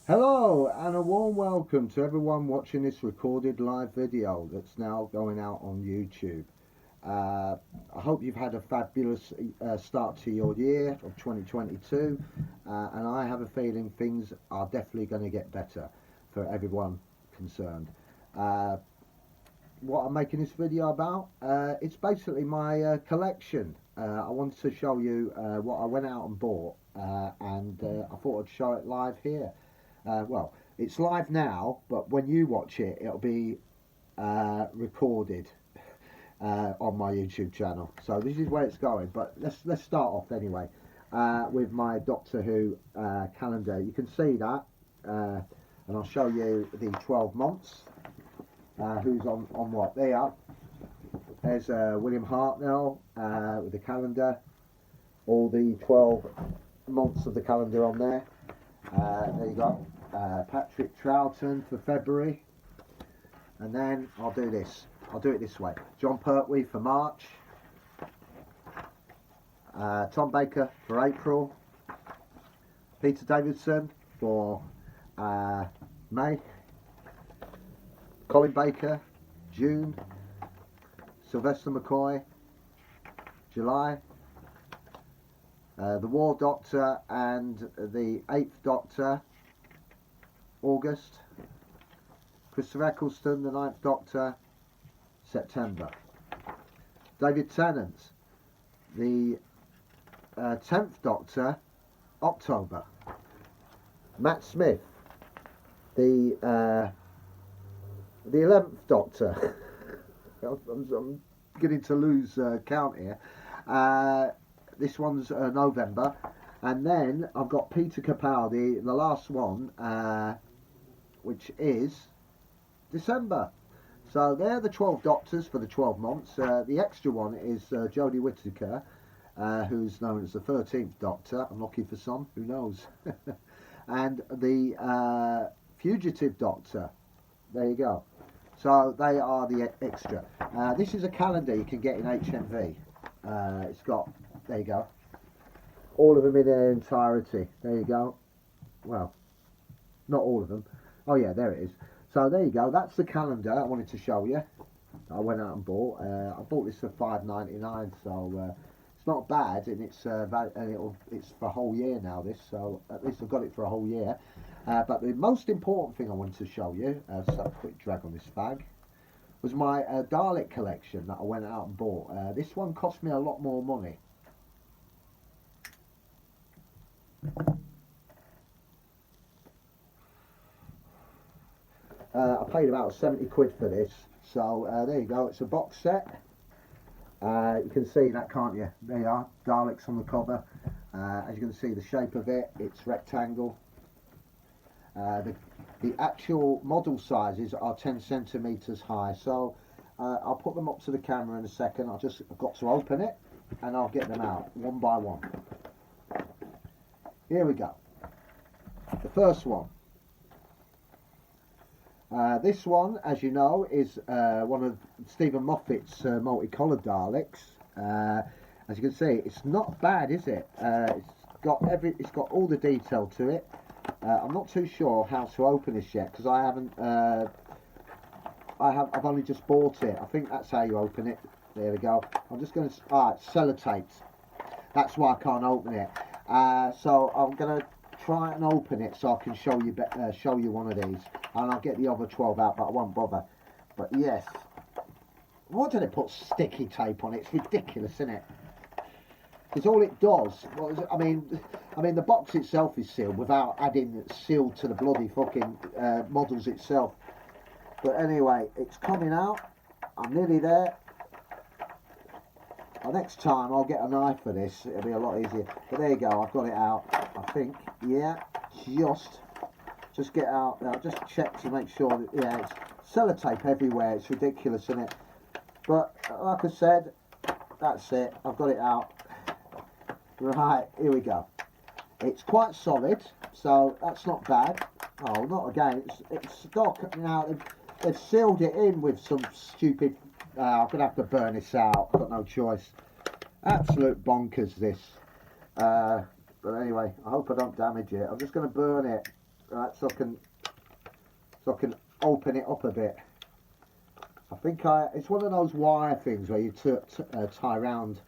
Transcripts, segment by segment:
Hello and a warm welcome to everyone watching this recorded live video that's now going out on YouTube. I hope you've had a fabulous start to your year of 2022 and I have a feeling things are definitely going to get better for everyone concerned. What I'm making this video about, it's basically my collection. I wanted to show you what I went out and bought and I thought I'd show it live here. Well, it's live now, but when you watch it, it'll be recorded on my YouTube channel. So this is where it's going. But let's start off anyway with my Doctor Who calendar. You can see that, and I'll show you the 12 months. Who's on what? There you are. There's William Hartnell with the calendar. All the 12 months of the calendar on there. There you go. Patrick Troughton for February, and then I'll do it this way. John Pertwee for March, Tom Baker for April, Peter Davidson for May, Colin Baker June, Sylvester McCoy July, the War Doctor and the 8th Doctor August, Christopher Eccleston, the 9th Doctor, September, David Tennant, the 10th Doctor, October, Matt Smith, the 11th Doctor. I'm beginning to lose count here. This one's November, and then I've got Peter Capaldi, the last one, which is December. So they're the 12 Doctors for the 12 months. The extra one is Jodie Whittaker, who's known as the 13th Doctor. I'm lucky for some, who knows. And the Fugitive Doctor. There you go. So they are the extra. This is a calendar you can get in HMV. It's got, there you go, all of them in their entirety. There you go. Well, not all of them. Oh yeah, there it is. So there you go. That's the calendar I wanted to show you. I went out and bought. I bought this for £5.99, so it's not bad, and it's it's for a whole year now. This, so at least I've got it for a whole year. But the most important thing I wanted to show you, so a quick drag on this fag, was my Dalek collection that I went out and bought. This one cost me a lot more money. I paid about 70 quid for this, so there you go. It's a box set. You can see that, can't you? There you are, Daleks on the cover. As you can see, the shape of it, it's rectangle. The actual model sizes are 10 centimetres high, so I'll put them up to the camera in a second. I've got to open it and I'll get them out one by one. Here we go. The first one. This one, as you know, is one of Stephen Moffat's multicoloured Daleks. As you can see, it's not bad, is it? It's got all the detail to it. I'm not too sure how to open this yet because I haven't. I've only just bought it. I think that's how you open it. There we go. I'm just going to. It's sellotaped. That's why I can't open it. So I'm going to try and open it so I can show you one of these, and I'll get the other 12 out, but I won't bother. But yes, why do they put sticky tape on it? It's ridiculous, isn't it? Because all it does, I mean, the box itself is sealed without adding seal to the bloody fucking models itself. But anyway, it's coming out. I'm nearly there. Next time I'll get a knife for this. It'll be a lot easier. But there you go. I've got it out. I think. Yeah. Just get out. I'll just check to make sure that, yeah, it's sellotape everywhere. It's ridiculous, isn't it? But like I said, that's it. I've got it out. Right, here we go. It's quite solid, so that's not bad. Oh, not again. It's stock. Now they've sealed it in with some stupid. I'm gonna have to burn this out. I've got no choice. Absolute bonkers, this. But anyway, I hope I don't damage it. I'm just gonna burn it. right, so I can open it up a bit. I think it's one of those wire things where you tie round.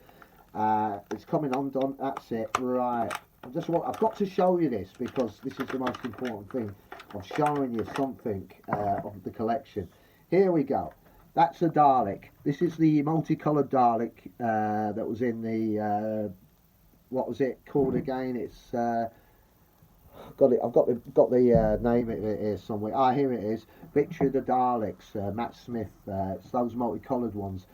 It's coming undone. That's it. Right. I've got to show you this because this is the most important thing of showing you something of the collection. Here we go. That's a Dalek. This is the multicoloured Dalek that was in the what was it called again? It's got it. I've got the name of it here somewhere. Ah, here it is. Victory of the Daleks. Matt Smith. It's those multicoloured ones.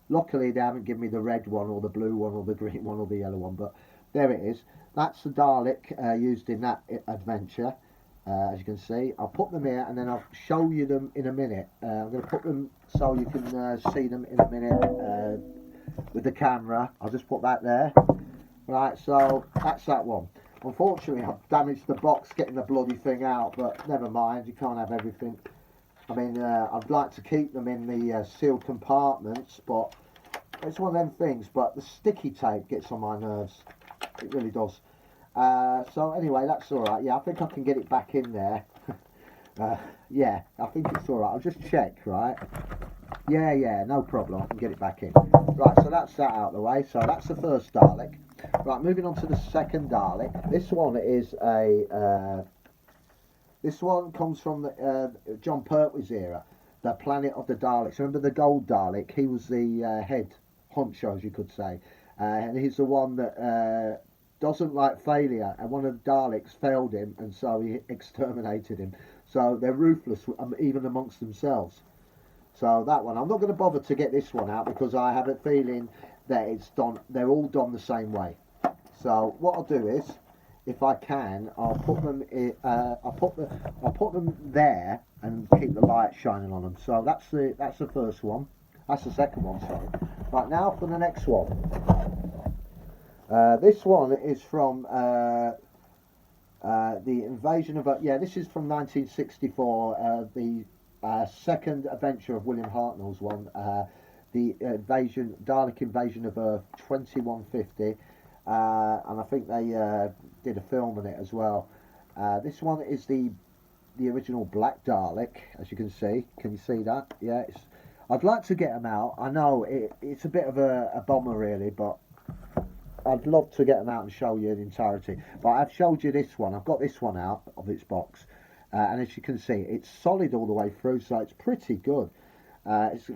Luckily, they haven't given me the red one or the blue one or the green one or the yellow one, but there it is. That's the Dalek used in that adventure. As you can see, I'll put them here and then I'll show you them in a minute. I'm going to put them so you can see them in a minute with the camera. I'll just put that there. Right, so that's that one. Unfortunately, I've damaged the box getting the bloody thing out, but never mind, you can't have everything. I mean, I'd like to keep them in the sealed compartments, but it's one of them things. But the sticky tape gets on my nerves. It really does. So anyway, that's all right. Yeah, I think I can get it back in there. Yeah, I think it's all right. I'll just check, right? Yeah, no problem. I can get it back in. Right, so that's that out of the way. So that's the first Dalek. Right, moving on to the second Dalek. This one is a... this one comes from the John Pertwee's era, the Planet of the Daleks. Remember the Gold Dalek? He was the head honcho, as you could say. And he's the one that doesn't like failure. And one of the Daleks failed him, and so he exterminated him. So they're ruthless, even amongst themselves. So that one, I'm not going to bother to get this one out because I have a feeling that it's done. They're all done the same way. So what I'll do is, if I can, I'll put them in, I'll put them there and keep the light shining on them. So that's the first one. That's the second one. Sorry. Right, now for the next one. This one is from the invasion of. Yeah, this is from 1964. The second adventure of William Hartnell's one. The Dalek invasion of Earth 2150. And I think they did a film on it as well. This one is the original Black Dalek, as you can see. Can you see that? Yeah, I'd like to get them out. I know it's a bit of a bomber, really, but I'd love to get them out and show you the entirety. But I've showed you this one. I've got this one out of its box, and as you can see, it's solid all the way through, so it's pretty good. It's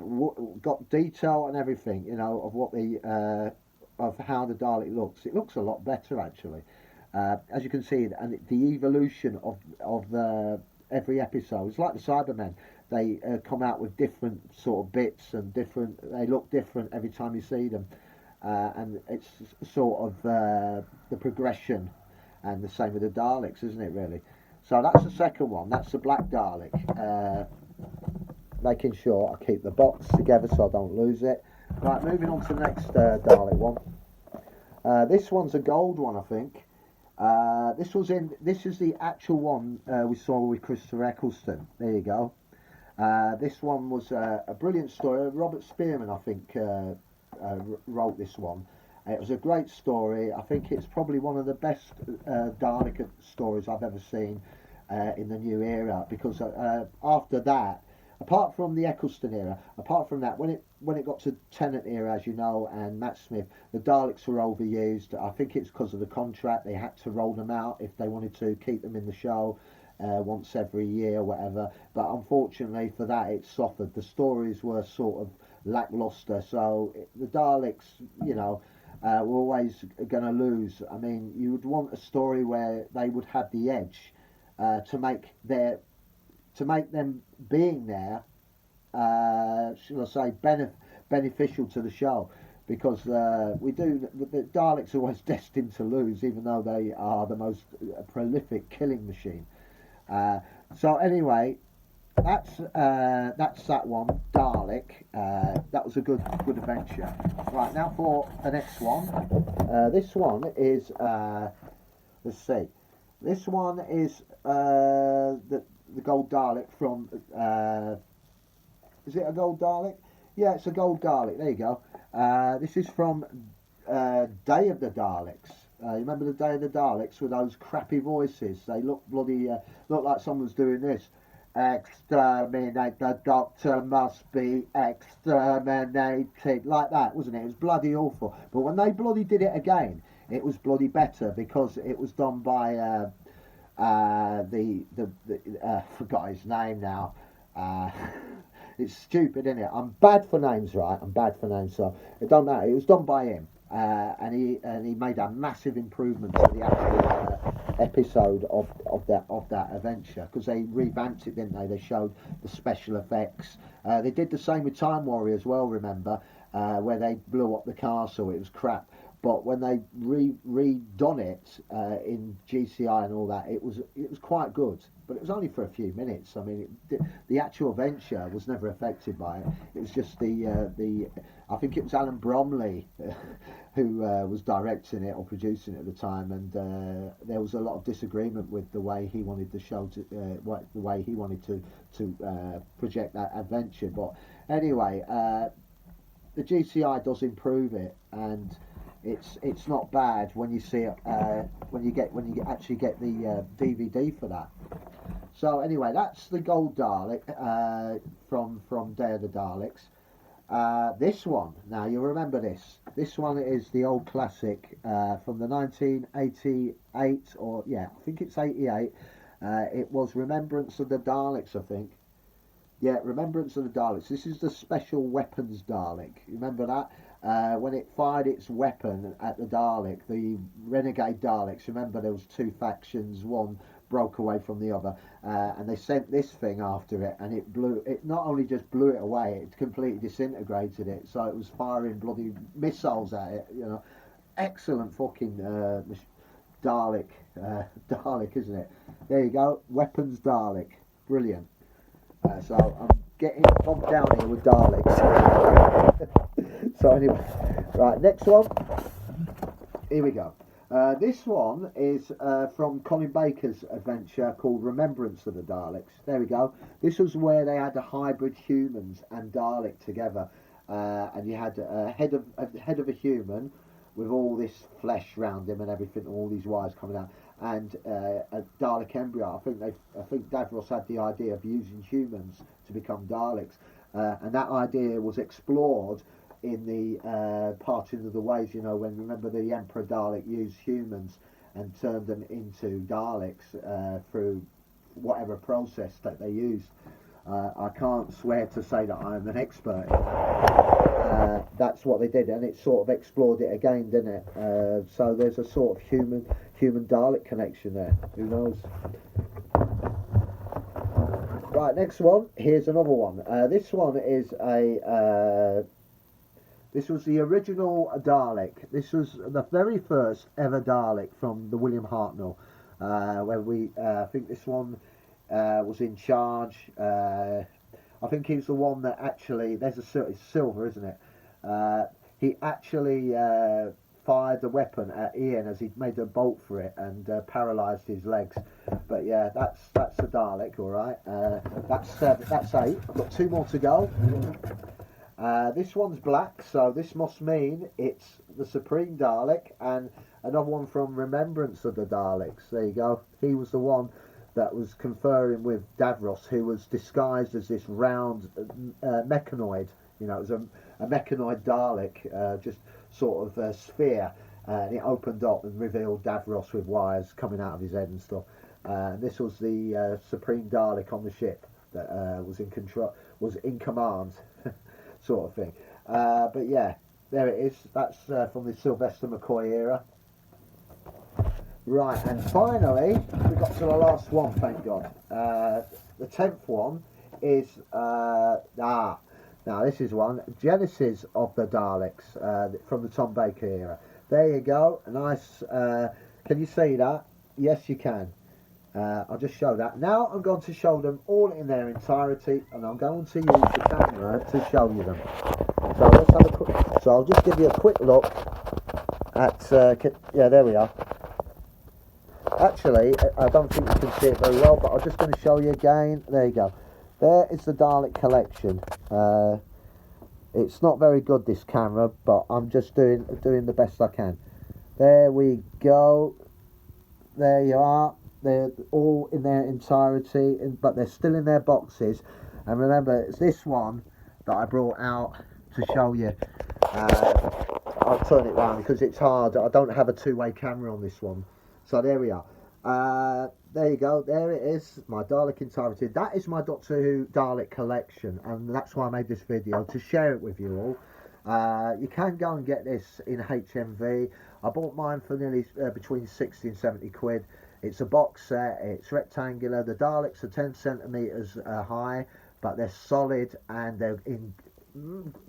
got detail and everything, you know, of what the of how the Dalek looks. It looks a lot better, actually. As you can see, and the evolution of every episode. It's like the Cybermen. They come out with different sort of bits and they look different every time you see them. And it's sort of the progression, and the same with the Daleks, isn't it, really? So that's the second one. That's the Black Dalek. Making sure I keep the box together so I don't lose it. Right, moving on to the next Dalek one. This one's a gold one, I think. This is the actual one we saw with Christopher Eccleston. There you go. This one was a brilliant story. Robert Spearman, I think, wrote this one. It was a great story. I think it's probably one of the best Dalek stories I've ever seen in the new era, because after that, apart from the Eccleston era, apart from that, when it got to Tennant era, as you know, and Matt Smith, the Daleks were overused. I think it's because of the contract. They had to roll them out if they wanted to keep them in the show once every year or whatever. But unfortunately for that, it suffered. The stories were sort of lackluster. So the Daleks, you know, were always going to lose. I mean, you would want a story where they would have the edge to make them being there, shall I say, beneficial to the show, because the Daleks are always destined to lose, even though they are the most prolific killing machine. So anyway, that's that one, Dalek. That was a good adventure. Right, now for the next one. This one is let's see. This one is the Gold Dalek from. Is it a Gold Dalek? Yeah, it's a Gold Dalek. There you go. This is from Day of the Daleks. You remember the Day of the Daleks with those crappy voices? They look bloody, look like someone's doing this. Exterminate, the doctor must be exterminated. Like that, wasn't it? It was bloody awful. But when they bloody did it again, it was bloody better because it was done by forgot his name now. It's stupid, isn't it? I'm bad for names, right? I'm bad for names, so it don't matter. It was done by him, and he made a massive improvement to the actual episode of that adventure because they revamped it, didn't they? They showed the special effects. They did the same with Time Warrior as well. Remember, where they blew up the castle? It was crap. But when they redone it in GCI and all that, it was quite good. But it was only for a few minutes. I mean, the actual adventure was never affected by it. It was just the I think it was Alan Bromley who was directing it or producing it at the time, and there was a lot of disagreement with the way he wanted the show to the way he wanted to project that adventure. But anyway, the GCI does improve it, and it's not bad when you see it when you actually get the DVD for that. So anyway, that's the Gold Dalek from Day of the Daleks. This one, now you'll remember this. This one is the old classic from the 1988, or yeah, I think it's 88. It was Remembrance of the Daleks, I think. Yeah, Remembrance of the Daleks. This is the Special Weapons Dalek. Remember that? When it fired its weapon at the Dalek, the Renegade Daleks, remember there was two factions, one broke away from the other, and they sent this thing after it, and it not only just blew it away, it completely disintegrated it, so it was firing bloody missiles at it, you know. Excellent fucking Dalek, Dalek, isn't it? There you go, Weapons Dalek, brilliant. So I'm getting pumped down here with Daleks. So anyway, right, next one. Here we go. This one is from Colin Baker's adventure called Remembrance of the Daleks. There we go. This was where they had the hybrid humans and Dalek together, and you had a head of a human with all this flesh round him and everything, all these wires coming out, and a Dalek embryo. I think Davros had the idea of using humans to become Daleks, and that idea was explored in the Parting of the Ways, you know, when, remember, the Emperor Dalek used humans and turned them into Daleks through whatever process that they used. I can't swear to say that I'm an expert in that. That's what they did, and it sort of explored it again, didn't it? So there's a sort of human Dalek connection there. Who knows? Right, next one. Here's another one. This one is this was the original Dalek. This was the very first ever Dalek from the William Hartnell, where I think this one was in charge. I think he's the one that actually, there's it's silver, isn't it? He actually fired the weapon at Ian as he made a bolt for it and paralysed his legs. But yeah, that's the Dalek, all right. That's 8. I've got 2 more to go. This one's black, so this must mean it's the Supreme Dalek, and another one from Remembrance of the Daleks. There you go. He was the one that was conferring with Davros, who was disguised as this round mechanoid. You know, it was a mechanoid Dalek, just sort of a sphere, and it opened up and revealed Davros with wires coming out of his head and stuff. This was the Supreme Dalek on the ship that was in control, was in command. Sort of thing. But yeah, there it is. That's from the Sylvester McCoy era. Right, and finally, we got to the last one, thank God. The 10th one is, now this is one, Genesis of the Daleks, from the Tom Baker era. There you go, a nice, can you see that? Yes, you can. I'll just show that. Now I'm going to show them all in their entirety, and I'm going to use the camera to show you them. So let's have a quick. So I'll just give you a quick look at. Yeah, there we are. Actually, I don't think you can see it very well, but I'm just going to show you again. There you go. There is the Dalek collection. It's not very good, this camera, but I'm just doing the best I can. There we go. There you are. They're all in their entirety, but they're still in their boxes. And remember, it's this one that I brought out to show you. I'll turn it round because it's hard. I don't have a two-way camera on this one. So there we are. There you go. There it is. My Dalek entirety. That is my Doctor Who Dalek collection, and that's why I made this video, to share it with you all. You can go and get this in HMV. I bought mine for nearly between 60 and 70 quid. It's a box set. It's rectangular. The Daleks are 10 centimeters high, but they're solid and they're in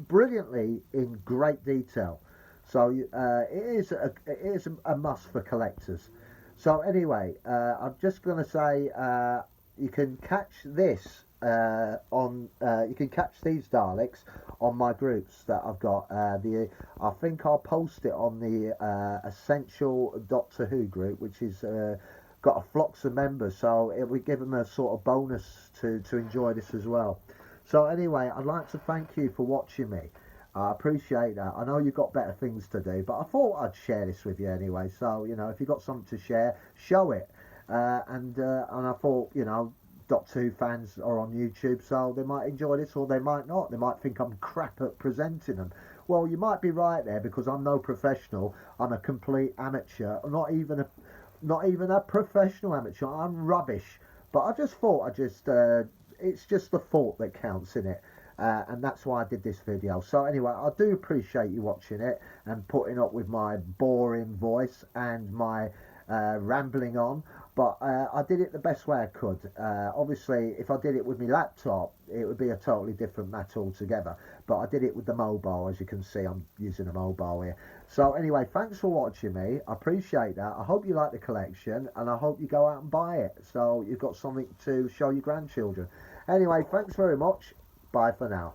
brilliantly in great detail. So it is a must for collectors. So anyway, I'm just going to say you can catch this you can catch these Daleks on my groups that I've got. I think I'll post it on the Essential Doctor Who group, which is got a flocks of members, so it would give them a sort of bonus to enjoy this as well. So anyway, I'd like to thank you for watching me. I appreciate that. I know you've got better things to do, but I thought I'd share this with you anyway. So, you know, if you've got something to share, show it. And I thought, you know, Doctor Who fans are on YouTube, so they might enjoy this or they might not. They might think I'm crap at presenting them. Well, you might be right there, because I'm no professional. I'm a complete amateur. Not even a professional amateur. I'm rubbish. But I just thought it's just the thought that counts, in it. And that's why I did this video. So anyway, I do appreciate you watching it and putting up with my boring voice and my rambling on, but I did it the best way I could. Obviously, if I did it with my laptop, it would be a totally different matter altogether, but I did it with the mobile. As you can see, I'm using a mobile here. So anyway, thanks for watching me. I appreciate that. I hope you like the collection, and I hope you go out and buy it, so you've got something to show your grandchildren. Anyway, thanks very much. Bye for now.